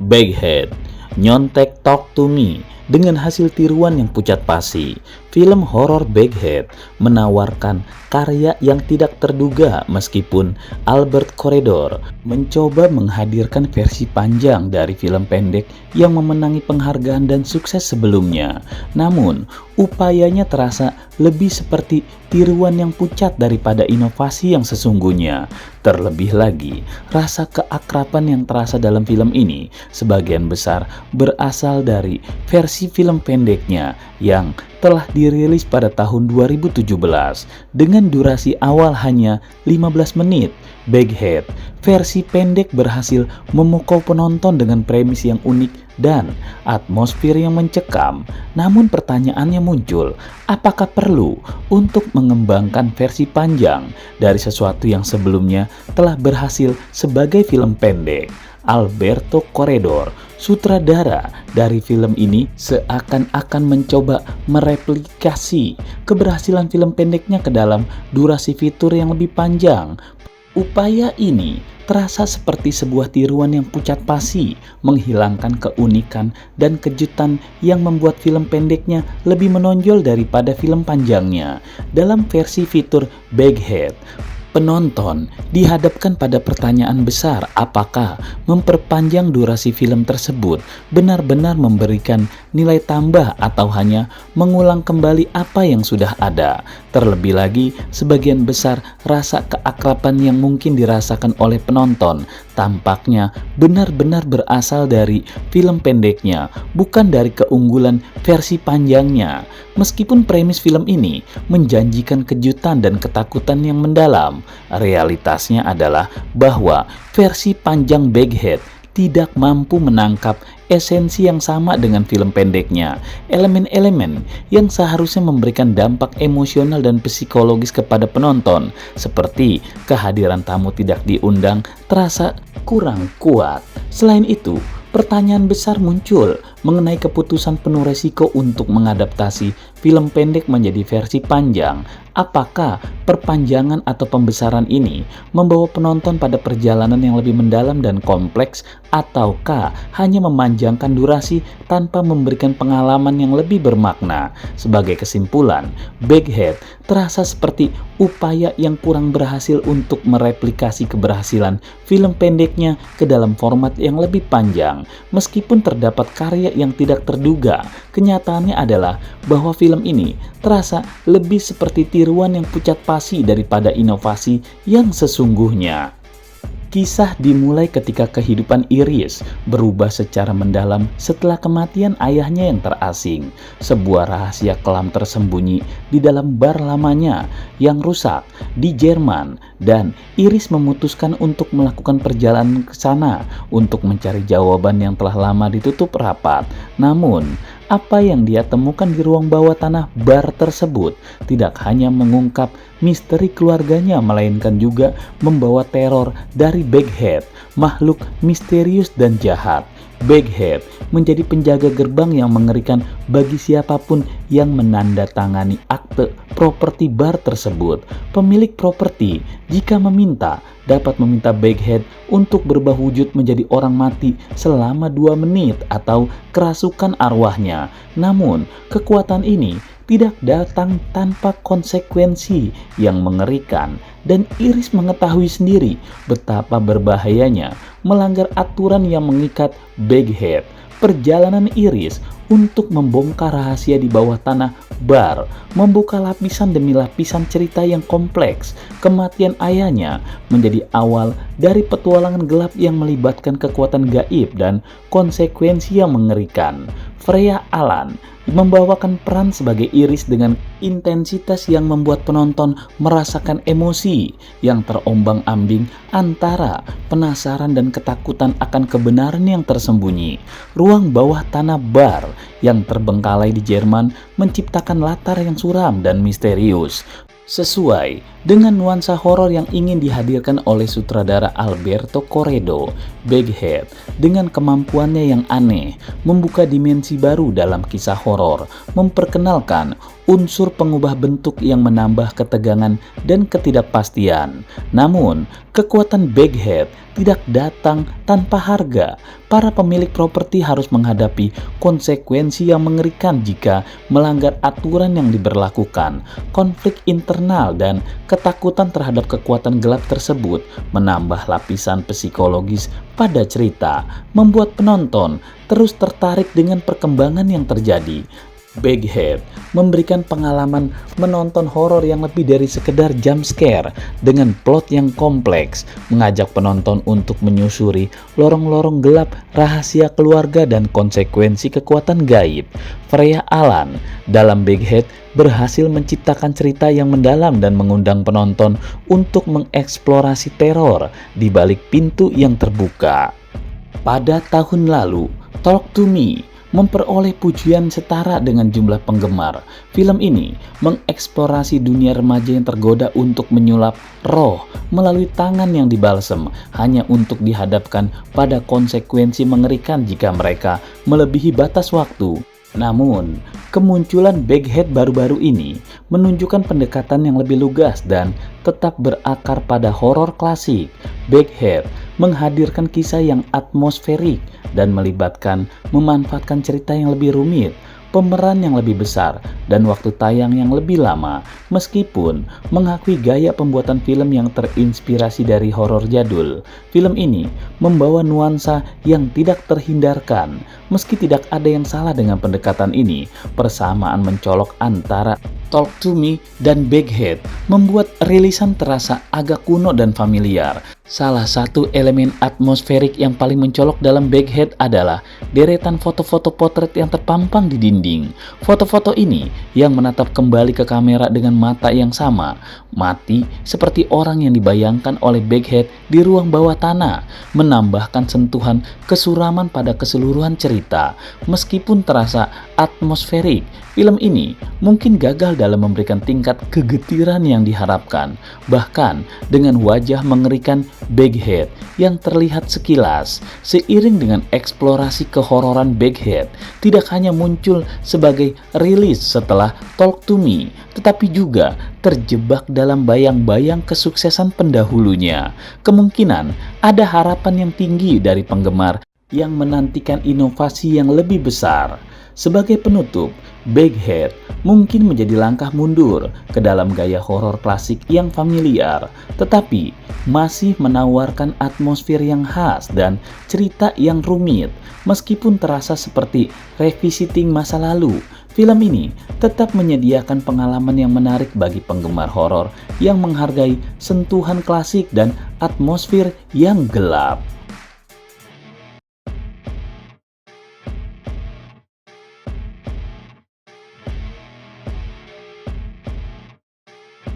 Baghead, Nyontek Talk to Me. Dengan hasil tiruan yang pucat pasi, film horor Baghead menawarkan karya yang tidak terduga meskipun Albert Corredor mencoba menghadirkan versi panjang dari film pendek yang memenangi penghargaan dan sukses sebelumnya. Namun, upayanya terasa lebih seperti tiruan yang pucat daripada inovasi yang sesungguhnya. Terlebih lagi, rasa keakraban yang terasa dalam film ini sebagian besar berasal dari versi film pendeknya yang telah dirilis pada tahun 2017 dengan durasi awal hanya 15 menit. Baghead versi pendek berhasil memukau penonton dengan premis yang unik dan atmosfer yang mencekam. Namun pertanyaannya muncul, apakah perlu untuk mengembangkan versi panjang dari sesuatu yang sebelumnya telah berhasil sebagai film pendek? Alberto Corredor, sutradara dari film ini, seakan-akan mencoba mereplikasi keberhasilan film pendeknya ke dalam durasi fitur yang lebih panjang. Upaya ini terasa seperti sebuah tiruan yang pucat pasi, menghilangkan keunikan dan kejutan yang membuat film pendeknya lebih menonjol daripada film panjangnya. Dalam versi fitur Baghead, penonton dihadapkan pada pertanyaan besar, apakah memperpanjang durasi film tersebut benar-benar memberikan nilai tambah atau hanya mengulang kembali apa yang sudah ada. Terlebih lagi, sebagian besar rasa keakraban yang mungkin dirasakan oleh penonton tampaknya benar-benar berasal dari film pendeknya, bukan dari keunggulan versi panjangnya. Meskipun premis film ini menjanjikan kejutan dan ketakutan yang mendalam, realitasnya adalah bahwa versi panjang Baghead tidak mampu menangkap esensi yang sama dengan film pendeknya. Elemen-elemen yang seharusnya memberikan dampak emosional dan psikologis kepada penonton, seperti kehadiran tamu tidak diundang, terasa kurang kuat. Selain itu, pertanyaan besar muncul mengenai keputusan penuh resiko untuk mengadaptasi film pendek menjadi versi panjang. Apakah perpanjangan atau pembesaran ini membawa penonton pada perjalanan yang lebih mendalam dan kompleks, ataukah hanya memanjangkan durasi tanpa memberikan pengalaman yang lebih bermakna? Sebagai kesimpulan, Baghead terasa seperti upaya yang kurang berhasil untuk mereplikasi keberhasilan film pendeknya ke dalam format yang lebih panjang. Meskipun terdapat karya yang tidak terduga, kenyataannya adalah bahwa film ini terasa lebih seperti tiruan yang pucat pasi daripada inovasi yang sesungguhnya. Kisah dimulai ketika kehidupan Iris berubah secara mendalam setelah kematian ayahnya yang terasing. Sebuah rahasia kelam tersembunyi di dalam bar lamanya yang rusak di Jerman, dan Iris memutuskan untuk melakukan perjalanan ke sana untuk mencari jawaban yang telah lama ditutup rapat. Namun, apa yang dia temukan di ruang bawah tanah bar tersebut tidak hanya mengungkap misteri keluarganya, melainkan juga membawa teror dari Baghead, makhluk misterius dan jahat. Baghead menjadi penjaga gerbang yang mengerikan bagi siapapun yang menandatangani akte properti bar tersebut. Pemilik properti, jika meminta, dapat meminta Baghead untuk berubah wujud menjadi orang mati selama 2 menit atau kerasukan arwahnya. Namun, kekuatan ini tidak datang tanpa konsekuensi yang mengerikan, dan Iris mengetahui sendiri betapa berbahayanya melanggar aturan yang mengikat Baghead. Perjalanan Iris untuk membongkar rahasia di bawah tanah bar membuka lapisan demi lapisan cerita yang kompleks. Kematian ayahnya menjadi awal dari petualangan gelap yang melibatkan kekuatan gaib dan konsekuensi yang mengerikan. Freya Allan membawakan peran sebagai Iris dengan intensitas yang membuat penonton merasakan emosi yang terombang-ambing antara penasaran dan ketakutan akan kebenaran yang tersembunyi. Ruang bawah tanah bar yang terbengkalai di Jerman menciptakan latar yang suram dan misterius, sesuai dengan nuansa horor yang ingin dihadirkan oleh sutradara Alberto Corredor. Baghead dengan kemampuannya yang aneh membuka dimensi baru dalam kisah horor, memperkenalkan unsur pengubah bentuk yang menambah ketegangan dan ketidakpastian. Namun, kekuatan Baghead tidak datang tanpa harga. Para pemilik properti harus menghadapi konsekuensi yang mengerikan jika melanggar aturan yang diberlakukan. Konflik internal dan ketakutan terhadap kekuatan gelap tersebut menambah lapisan psikologis pada cerita, membuat penonton terus tertarik dengan perkembangan yang terjadi. Baghead memberikan pengalaman menonton horor yang lebih dari sekedar jump scare dengan plot yang kompleks, mengajak penonton untuk menyusuri lorong-lorong gelap, rahasia keluarga, dan konsekuensi kekuatan gaib. Freya Allan dalam Baghead berhasil menciptakan cerita yang mendalam dan mengundang penonton untuk mengeksplorasi teror di balik pintu yang terbuka. Pada tahun lalu, Talk to Me memperoleh pujian setara dengan jumlah penggemar. Film ini mengeksplorasi dunia remaja yang tergoda untuk menyulap roh melalui tangan yang dibalsem hanya untuk dihadapkan pada konsekuensi mengerikan jika mereka melebihi batas waktu. Namun, kemunculan Baghead baru-baru ini menunjukkan pendekatan yang lebih lugas dan tetap berakar pada horor klasik. Baghead menghadirkan kisah yang atmosferik dan memanfaatkan cerita yang lebih rumit, pemeran yang lebih besar, dan waktu tayang yang lebih lama. Meskipun mengakui gaya pembuatan film yang terinspirasi dari horor jadul, film ini membawa nuansa yang tidak terhindarkan. Meski tidak ada yang salah dengan pendekatan ini, persamaan mencolok antara Talk to Me dan Baghead membuat rilisan terasa agak kuno dan familiar. Salah satu elemen atmosferik yang paling mencolok dalam Baghead adalah deretan foto-foto potret yang terpampang di dinding. Foto-foto ini yang menatap kembali ke kamera dengan mata yang sama, mati seperti orang yang dibayangkan oleh Baghead di ruang bawah tanah, menambahkan sentuhan kesuraman pada keseluruhan cerita. Meskipun terasa atmosferik, film ini mungkin gagal dalam memberikan tingkat kegetiran yang diharapkan. Bahkan dengan wajah mengerikan Baghead yang terlihat sekilas, seiring dengan eksplorasi kehororan Baghead tidak hanya muncul sebagai rilis setelah Talk to Me, tetapi juga terjebak dalam bayang-bayang kesuksesan pendahulunya. Kemungkinan ada harapan yang tinggi dari penggemar yang menantikan inovasi yang lebih besar. Sebagai penutup, Baghead mungkin menjadi langkah mundur ke dalam gaya horor klasik yang familiar, tetapi masih menawarkan atmosfer yang khas dan cerita yang rumit. Meskipun terasa seperti revisiting masa lalu, film ini tetap menyediakan pengalaman yang menarik bagi penggemar horor yang menghargai sentuhan klasik dan atmosfer yang gelap.